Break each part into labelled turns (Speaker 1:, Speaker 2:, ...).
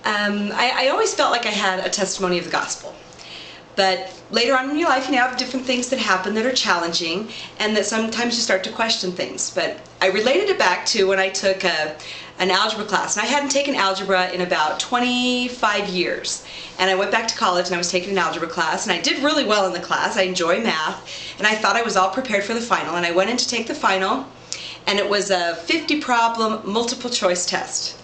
Speaker 1: I always felt like I had a testimony of the gospel. But later on in your life, you have different things that happen that are challenging, and that sometimes you start to question things. But I related it back to when I took an algebra class. And I hadn't taken algebra in about 25 years. And I went back to college and I was taking an algebra class, and I did really well in the class. I enjoy math, and I thought I was all prepared for the final. And I went in to take the final, and it was a 50-problem multiple choice test.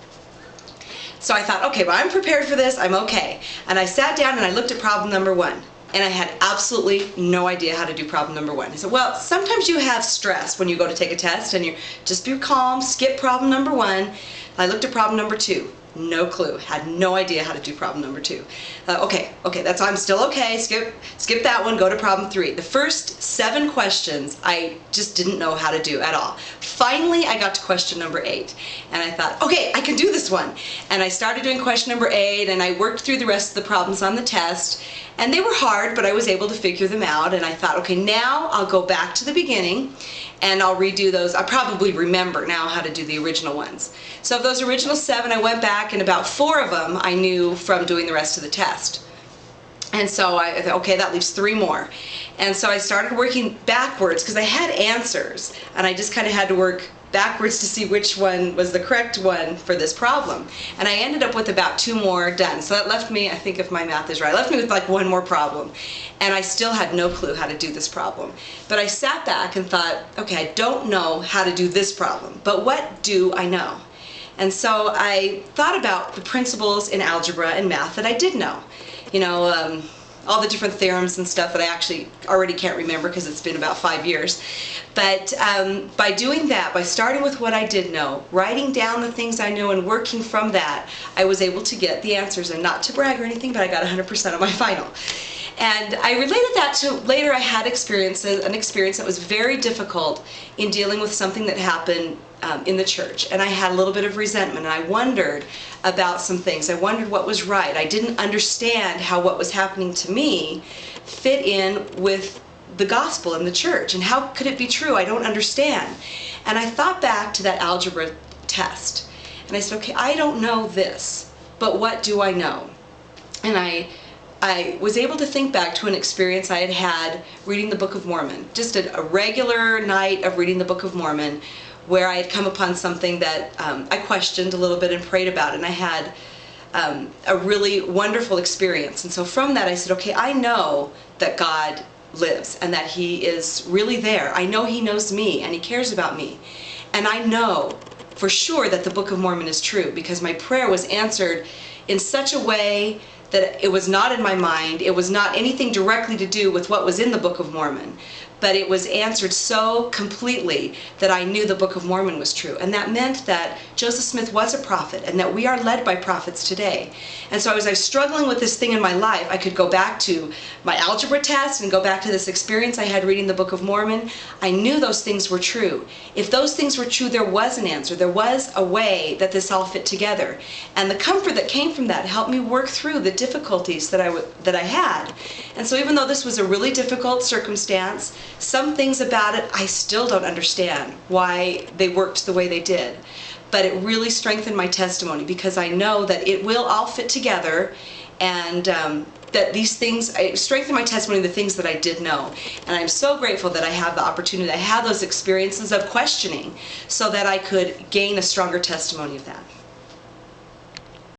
Speaker 1: So I thought, okay, well, I'm prepared for this, I'm okay. And I sat down and I looked at problem number 1, and I had absolutely no idea how to do problem number 1. I said, well, sometimes you have stress when you go to take a test, and you just be calm, skip problem number 1. I looked at problem number 2. No clue. Had no idea how to do problem number 2. Okay, that's I'm still okay. Skip that one. Go to problem 3. The first 7 questions I just didn't know how to do at all. Finally, I got to question number 8, and I thought, okay, I can do this one. And I started doing question number 8, and I worked through the rest of the problems on the test, and they were hard, but I was able to figure them out. And I thought, okay, now I'll go back to the beginning, and I'll redo those. I probably remember now how to do the original ones. So of those original 7, I went back, and about 4 of them I knew from doing the rest of the test. And so I thought, okay, that leaves 3 more. And so I started working backwards because I had answers, and I just kind of had to work backwards to see which one was the correct one for this problem. And I ended up with about 2 more done. So that left me, I think if my math is right, left me with like 1 more problem. And I still had no clue how to do this problem. But I sat back and thought, okay, I don't know how to do this problem, but what do I know? And so I thought about the principles in algebra and math that I did know. You know, all the different theorems and stuff that I actually already can't remember because it's been about 5 years. But by doing that, by starting with what I did know, writing down the things I knew and working from that, I was able to get the answers. And not to brag or anything, but I got 100% on my final. And I related that to later I had an experience that was very difficult in dealing with something that happened in the church. And I had a little bit of resentment, and I wondered about some things. I wondered what was right. I didn't understand how what was happening to me fit in with the gospel and the church, and how could it be true? I don't understand. And I thought back to that algebra test, and I said, okay, I don't know this, but what do I know? And I was able to think back to an experience I had had reading the Book of Mormon, just a regular night of reading the Book of Mormon, where I had come upon something that I questioned a little bit and prayed about, and I had a really wonderful experience. And so from that I said, okay, I know that God lives and that He is really there. I know He knows me and He cares about me. And I know for sure that the Book of Mormon is true, because my prayer was answered in such a way that it was not in my mind, it was not anything directly to do with what was in the Book of Mormon, but it was answered so completely that I knew the Book of Mormon was true. And that meant that Joseph Smith was a prophet, and that we are led by prophets today. And so as I was struggling with this thing in my life, I could go back to my algebra test and go back to this experience I had reading the Book of Mormon. I knew those things were true. If those things were true, there was an answer. There was a way that this all fit together. And the comfort that came from that helped me work through the difficulties that I had. And so even though this was a really difficult circumstance, some things about it I still don't understand why they worked the way they did. But it really strengthened my testimony, because I know that it will all fit together, and that these things, I strengthened my testimony, the things that I did know. And I'm so grateful that I have the opportunity, I have those experiences of questioning, so that I could gain a stronger testimony of that.